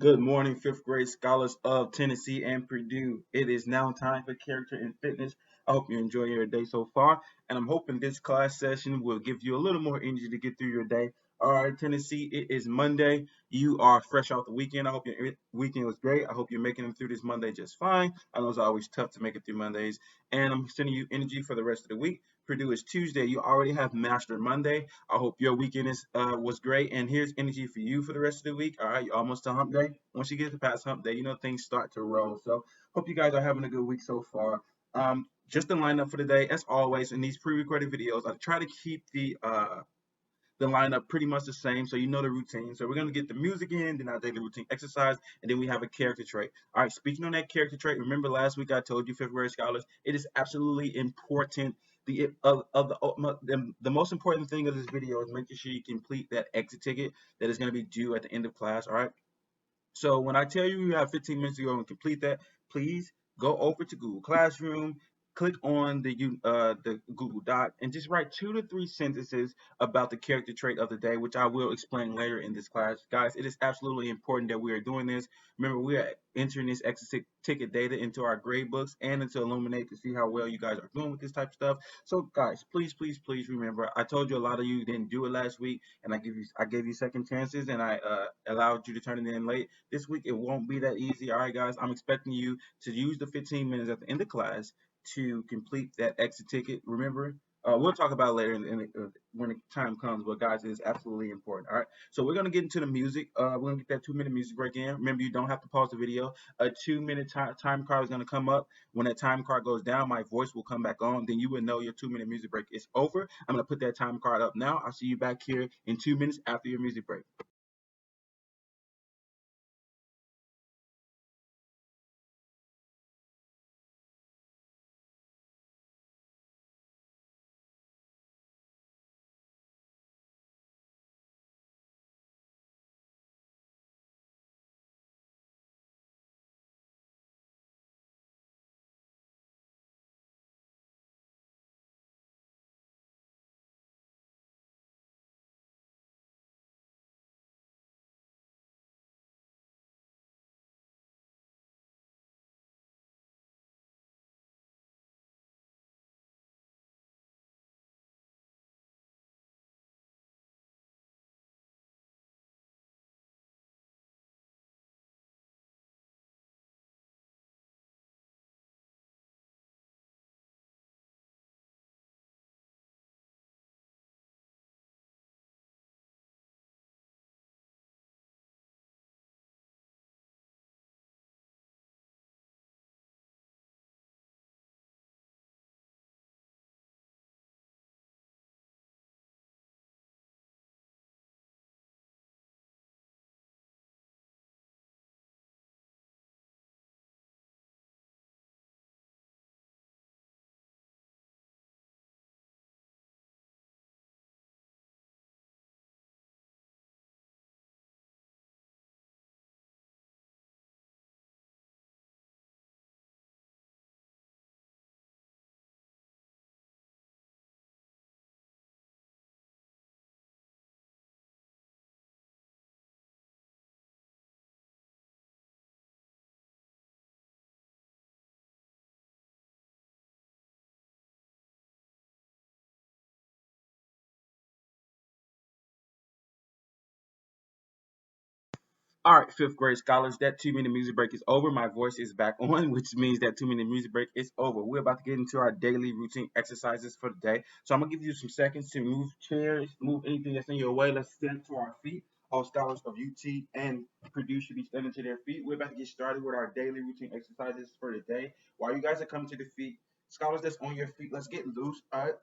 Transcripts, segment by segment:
Good morning, fifth grade scholars of Tennessee and Purdue. It is now time for character and fitness. I hope you enjoy your day so far, and I'm hoping this class session will give you a little more energy to get through your day. All right, Tennessee, it is Monday. You are fresh out the weekend. I hope your weekend was great. I hope you're making it through this Monday just fine. I know it's always tough to make it through Mondays, and I'm sending you energy for the rest of the week. Purdue is Tuesday. You already have mastered Monday. I hope your weekend was great. And here's energy for you for the rest of the week. All right, you're almost to hump day. Once you get past hump day, things start to roll. So hope you guys are having a good week so far. Just the lineup for today, as always, in these pre-recorded videos, I try to keep the lineup pretty much the same, so you know the routine. So we're gonna get the music in, then our daily routine exercise, and then we have a character trait. All right, speaking on that character trait, remember last week I told you, fifth grade scholars, it is absolutely important. The most important thing of this video is making sure you complete that exit ticket that is going to be due at the end of class. All right. So when I tell you you have 15 minutes to go and complete that, please go over to Google Classroom, click on the Google Doc, and just write 2 to 3 sentences about the character trait of the day, which I will explain later in this class. Guys, it is absolutely important that we are doing this. Remember, we are entering this exit ticket data into our grade books and into Illuminate to see how well you guys are doing with this type of stuff. So guys, please, please, please remember, I told you a lot of you didn't do it last week, and I gave you second chances, and I allowed you to turn it in late. This week it won't be that easy. All right, guys, I'm expecting you to use the 15 minutes at the end of class to complete that exit ticket. Remember, we'll talk about it later when the time comes, but guys, it is absolutely important. All right, so we're gonna get into the music. We're gonna get that 2 minute music break in. Remember, you don't have to pause the video. A 2 minute time card is gonna come up. When that time card goes down, my voice will come back on. Then you will know your 2 minute music break is over. I'm gonna put that time card up now. I'll see you back here in 2 minutes after your music break. All right, fifth grade scholars, that 2 minute music break is over. My voice is back on, which means that 2 minute music break is over. We're about to get into our daily routine exercises for the day. So I'm gonna give you some seconds to move chairs, move anything that's in your way. Let's stand to our feet. All scholars of UT and Purdue should be standing to their feet. We're about to get started with our daily routine exercises for the day. While you guys are coming to the feet, scholars that's on your feet, let's get loose. All right,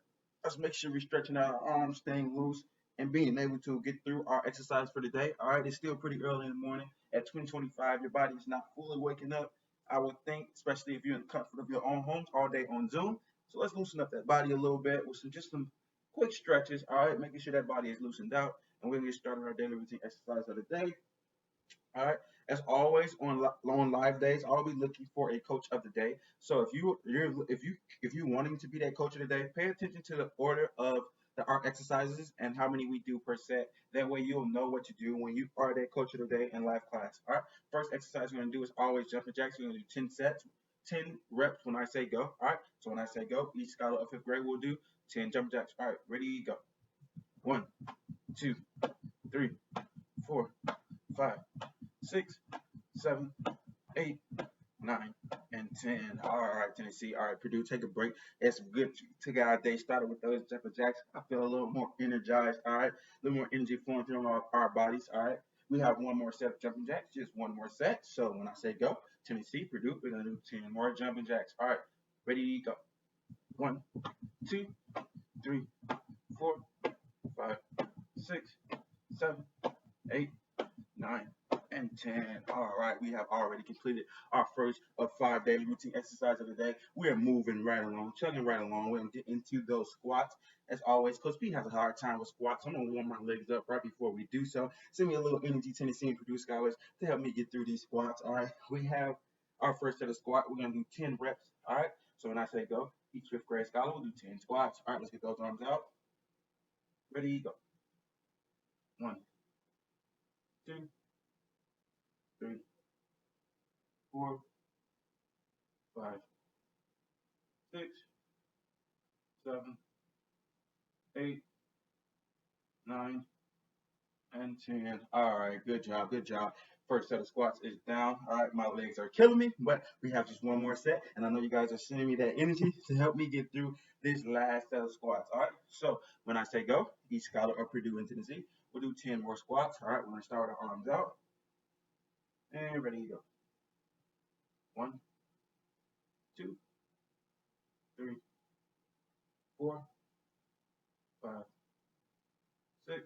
let's make sure we're stretching out our arms, staying loose and being able to get through our exercise for the day. All right, it's still pretty early in the morning. At 2025, your body is not fully waking up. I would think, especially if you're in the comfort of your own homes all day on Zoom. So let's loosen up that body a little bit with some quick stretches. All right, making sure that body is loosened out, and we're gonna get started our daily routine exercise of the day. All right. As always on live days, I'll be looking for a coach of the day. So if you're wanting to be that coach of the day, pay attention to the order of our exercises and how many we do per set. That way you'll know what to do when you are that coach of the day in live class. All right. First exercise we're gonna do is always jumping jacks. We're gonna do 10 sets, 10 reps when I say go. All right. So when I say go, each scholar of fifth grade will do 10 jumping jacks. All right. Ready, go. 1, 2, 3, 4, 5, 6, 7, 8, 9, and 10. All right, Tennessee. All right, Purdue, take a break. It's good to get our day started with those jumping jacks. I feel a little more energized. All right, a little more energy flowing through our bodies. All right, we have one more set of jumping jacks, just one more set. So when I say go, Tennessee, Purdue, we're gonna do 10 more jumping jacks. All right, ready, go. 1, 2, 3, 4, 5, 6, 7, 8, 9, and 10. All right, we have already completed our first of 5 daily routine exercise of the day. We are moving right along, chugging right along. We're gonna get into those squats. As always, Coach P has a hard time with squats. I'm gonna warm my legs up right before we do so. Send me a little energy, Tennessee and Purdue scholars, to help me get through these squats. All right, we have our first set of squat. We're gonna do 10 reps. All right, so when I say go, each fifth grade scholar will do 10 squats. All right, let's get those arms out. Ready, go. 1, 2, 3, 4, 5, 6, 7, 8, 9, and 10. All right, good job, good job. First set of squats is down. All right, my legs are killing me, but we have just one more set, and I know you guys are sending me that energy to help me get through this last set of squats. All right, so when I say go, each scholar of Purdue and Tennessee will do 10 more squats. All right, we're gonna start our arms out, and ready to go. 1, 2, 3, 4, 5, 6,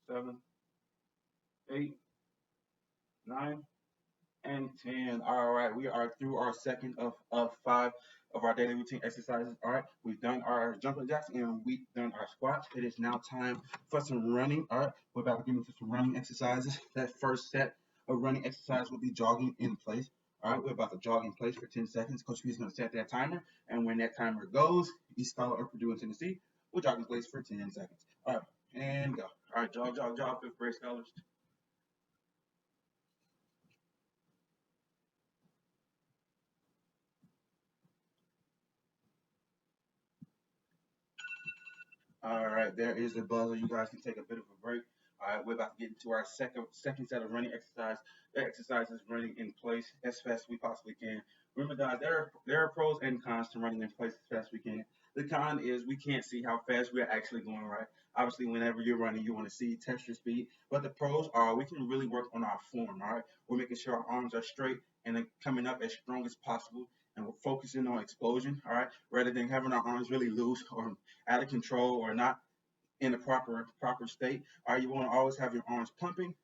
7, 8, 9, and 10. All right, we are through our second of 5 of our daily routine exercises. All right, we've done our jumping jacks and we've done our squats. It is now time for some running. All right, we're about to get into some running exercises. That first set of running exercise will be jogging in place. All right, we're about to jog in place for 10 seconds. Coach P is going to set that timer, and when that timer goes, each scholar of Purdue and Tennessee will jog in place for 10 seconds. All right, and go. All right, jog, jog, jog, fifth grade scholars. All right, there is the buzzer. You guys can take a bit of a break. All right, we're about to get into our second set of running exercise. The exercise is running in place as fast as we possibly can. Remember, guys, there are pros and cons to running in place as fast as we can. The con is we can't see how fast we are actually going. Right. Obviously, whenever you're running, you want to see test your speed. But the pros are we can really work on our form. All right, we're making sure our arms are straight and then coming up as strong as possible. And we're focusing on explosion, all right, rather than having our arms really loose or out of control or not in the proper state. All right, you want to always have your arms pumping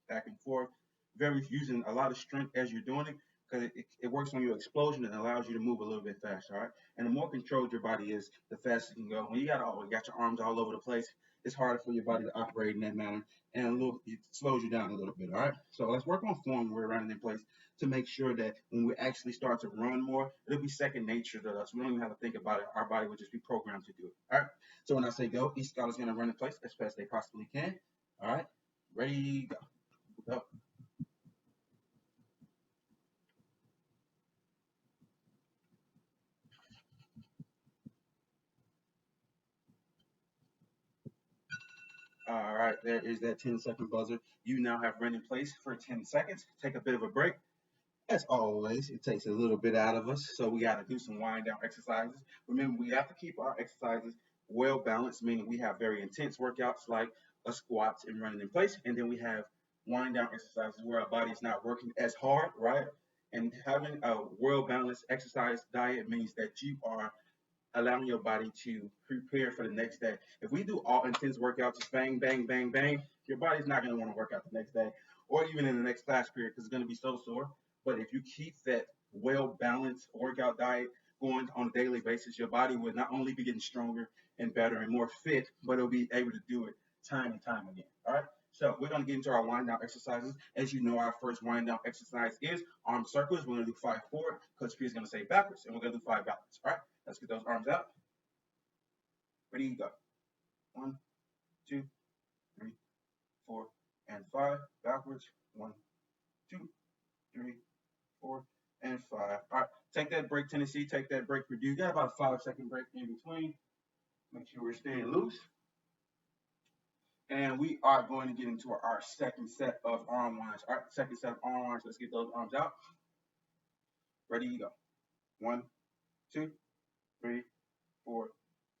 back and forth, very using a lot of strength as you're doing it because it works on your explosion and allows you to move a little bit faster. All right, and the more controlled your body is, the faster you can go. When you got your arms all over the place, it's harder for your body to operate in that manner, and it slows you down a little bit. All right, so let's work on form when we're running in place to make sure that when we actually start to run more, it'll be second nature to us. We don't even have to think about it. Our body will just be programmed to do it. All right. So when I say go, each scholar's going to run in place as fast as they possibly can. All right. Ready, go. Go. All right. There is that 10-second buzzer. You now have run in place for 10 seconds. Take a bit of a break. As always, it takes a little bit out of us, so we got to do some wind down exercises. Remember, we have to keep our exercises well balanced, meaning we have very intense workouts like a squats and running in place, and then we have wind down exercises where our body is not working as hard, right? And having a well balanced exercise diet means that you are allowing your body to prepare for the next day. If we do all intense workouts, just bang, bang, bang, bang, your body's not going to want to work out the next day or even in the next class period because it's going to be so sore. But if you keep that well balanced workout diet going on a daily basis, your body will not only be getting stronger and better and more fit, but it'll be able to do it time and time again. All right. So we're going to get into our wind down exercises. As you know, our first wind down exercise is arm circles. We're going to do 5 forward. Coach P is going to say backwards, and we're going to do 5 backwards. All right. Let's get those arms out. Ready, go. 1, 2, 3, 4, and 5. Backwards. 1, 2, 3, 4, and 5. All right, take that break, Tennessee. Take that break, Purdue. You got about a 5-second break in between. Make sure we're staying loose. And we are going to get into our second set of arm lines. All right, second set of arm lines. Let's get those arms out. Ready, you go. 1, 2, 3, 4,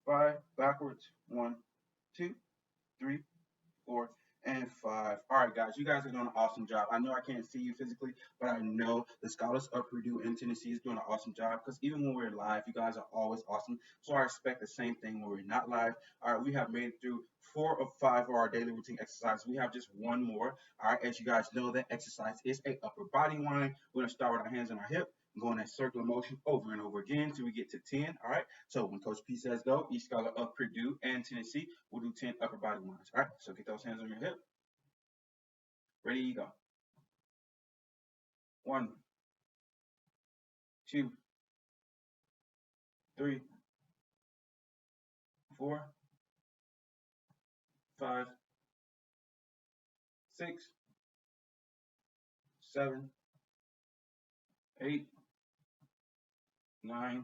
5. Backwards. 1, 2, 3, 4, and 5. All right, guys, you guys are doing an awesome job. I know I can't see you physically, but I know the scholars of Purdue and Tennessee is doing an awesome job because even when we're live, you guys are always awesome. So I expect the same thing when we're not live. All right, we have made it through 4 of 5 of our daily routine exercises. We have just one more. All right, as you guys know, that exercise is a upper body line. We're going to start with our hands on our hip, going that circular motion over and over again until we get to 10. All right. So when Coach P says go, each scholar of Purdue and Tennessee will do 10 upper body lines. All right. So get those hands on your hip. Ready, you go. 1, 2, 3, 4, 5, 6, 7, 8, 9,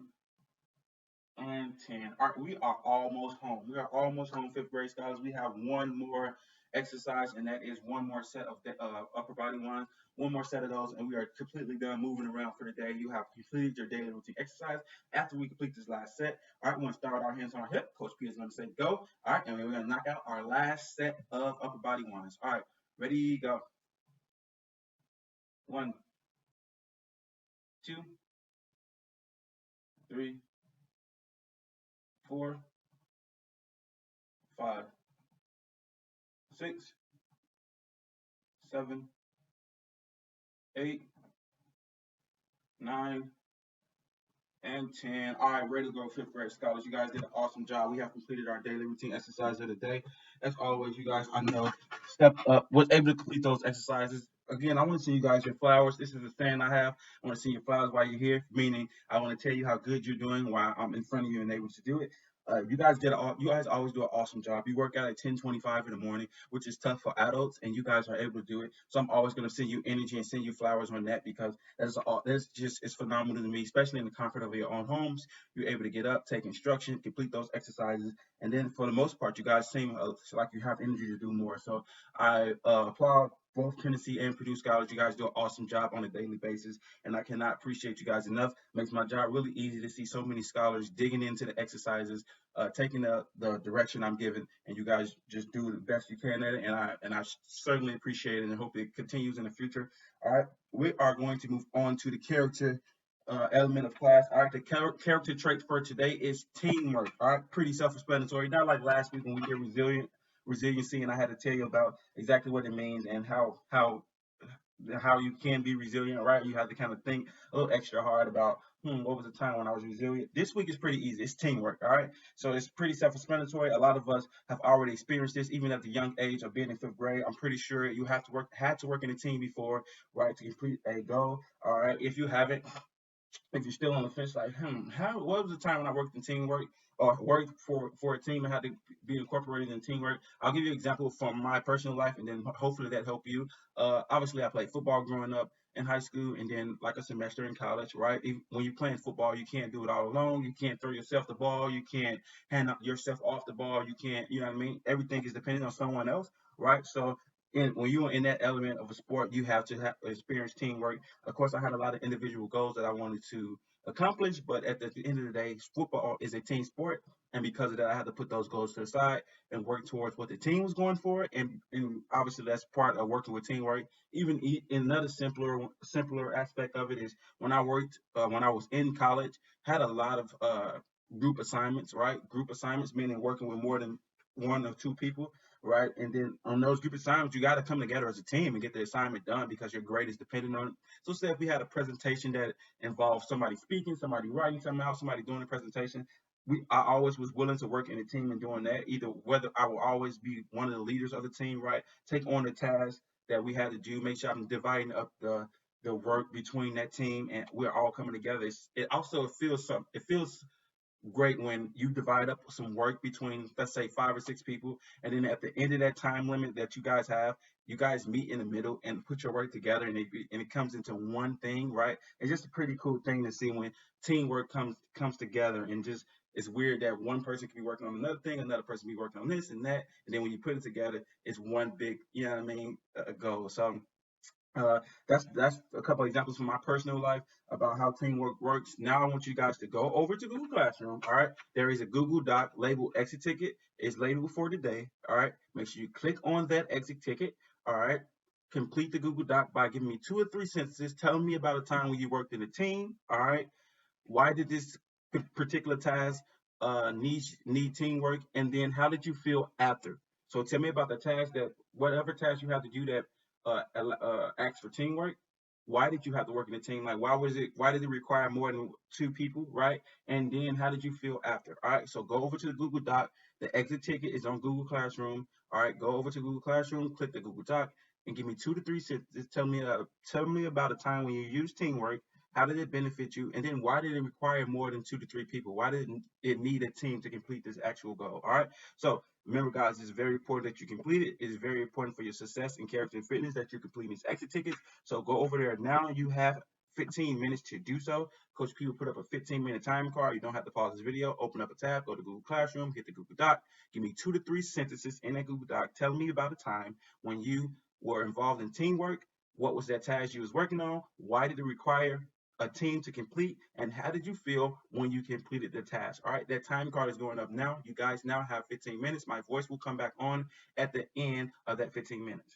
and 10. All right, we are almost home. We are almost home, fifth grade scholars. We have one more exercise, and that is one more set of the, upper body lines, one more set of those, and we are completely done moving around for the day. You have completed your daily routine exercise. After we complete this last set, all right, we're going to start with our hands on our hip. Coach P is going to say go. All right, and we're going to knock out our last set of upper body lines. All right, ready, go. 1, 2, 3, 4, 5, 6, 7, 8, 9, and 10. All right, ready to go, fifth grade scholars. You guys did an awesome job. We have completed our daily routine exercise of the day. As always, you guys, I know, stepped up, was able to complete those exercises. Again, I want to send you guys your flowers. This is a saying I have. I want to send your flowers while you're here, meaning I want to tell you how good you're doing while I'm in front of you and able to do it. You guys always do an awesome job. You work out at 10:25 in the morning, which is tough for adults, and you guys are able to do it. So I'm always going to send you energy and send you flowers on that because that's just it's phenomenal to me, especially in the comfort of your own homes. You're able to get up, take instruction, complete those exercises, and then for the most part, you guys seem like you have energy to do more. So I applaud both Tennessee and Purdue scholars. You guys do an awesome job on a daily basis, and I cannot appreciate you guys enough. Makes my job really easy to see so many scholars digging into the exercises, taking the direction I'm given, and you guys just do the best you can at it. And I certainly appreciate it and hope it continues in the future. All right, we are going to move on to the character element of class. All right, the character trait for today is teamwork. All right, pretty self-explanatory. Not like last week when we did resiliency, and I had to tell you about exactly what it means and how you can be resilient, right? You have to kind of think a little extra hard about, what was the time when I was resilient? This week is pretty easy. It's teamwork, all right? So it's pretty self-explanatory. A lot of us have already experienced this, even at the young age of being in fifth grade. I'm pretty sure you had to work in a team before, right, to complete a goal. All right, if you haven't, if you're still on the fence, like, what was the time when I worked in teamwork or worked for a team and had to be incorporated in teamwork? I'll give you an example from my personal life, and then hopefully that help you. Obviously, I played football growing up in high school, and then like a semester in college, right? When you're playing football, you can't do it all alone. You can't throw yourself the ball. You can't hand yourself off the ball. You can't, you know what I mean? Everything is dependent on someone else, right? So when you're in that element of a sport, you have to experience teamwork. Of course, I had a lot of individual goals that I wanted to accomplish, but at the end of the day, football is a team sport, and because of that, I had to put those goals to the side and work towards what the team was going for, and obviously that's part of working with teamwork. Even in another simpler aspect of it is when I was in college, had a lot of group assignments, right? Group assignments meaning working with more than one or two people, right? And then on those group assignments, you got to come together as a team and get the assignment done because your grade is dependent on it. So say if we had a presentation that involved somebody speaking, somebody writing something out, somebody doing a presentation, I always was willing to work in a team and doing that. Either whether I will always be one of the leaders of the team, right? Take on the task that we had to do, make sure I'm dividing up the work between that team and we're all coming together. It also feels great when you divide up some work between, let's say, 5 or 6 people, and then at the end of that time limit that you guys have, you guys meet in the middle and put your work together, and it comes into one thing, right? It's just a pretty cool thing to see when teamwork comes together, and just it's weird that one person can be working on another thing, another person be working on this and that, and then when you put it together, it's one big, you know what I mean, goal. So uh, that's a couple examples from my personal life about how teamwork works. Now I want you guys to go over to Google Classroom. All right, there is a Google Doc labeled exit ticket. It's labeled for today. All right, make sure you click on that exit ticket. All right, complete the Google Doc by giving me 2 or 3 sentences telling me about a time when you worked in a team. All right, why did this particular task need teamwork, and then how did you feel after? So tell me about the task, that whatever task you have to do that asks for teamwork. Why did you have to work in a team? Like, why did it require more than 2 people, right? And then how did you feel after? All right, so go over to the Google Doc. The exit ticket is on Google Classroom. All right, go over to Google Classroom, click the Google Doc, and give me 2 to 3 sentences. Tell me about a time when you used teamwork. How did it benefit you? And then why did it require more than 2 to 3 people? Why didn't it need a team to complete this actual goal? All right. So remember, guys, it's very important that you complete it. It is very important for your success in character and fitness that you complete these exit tickets. So go over there now. You have 15 minutes to do so. Coach P will put up a 15-minute time card. You don't have to pause this video. Open up a tab, go to Google Classroom, hit the Google Doc. Give me 2 to 3 sentences in that Google Doc. Tell me about a time when you were involved in teamwork. What was that task you was working on? Why did it require a team to complete, and how did you feel when you completed the task? All right, that time card is going up now. You guys now have 15 minutes. My voice will come back on at the end of that 15 minutes.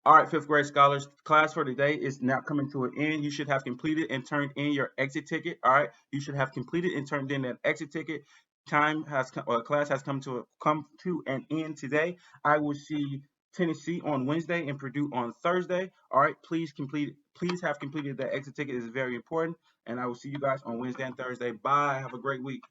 All right, fifth grade scholars, class for today is now coming to an end. You should have completed and turned in your exit ticket. All right, you should have completed and turned in that exit ticket. Class has come to an end today. I will see Tennessee on Wednesday and Purdue on Thursday. All right, please have completed that exit ticket. It is very important. And I will see you guys on Wednesday and Thursday. Bye. Have a great week.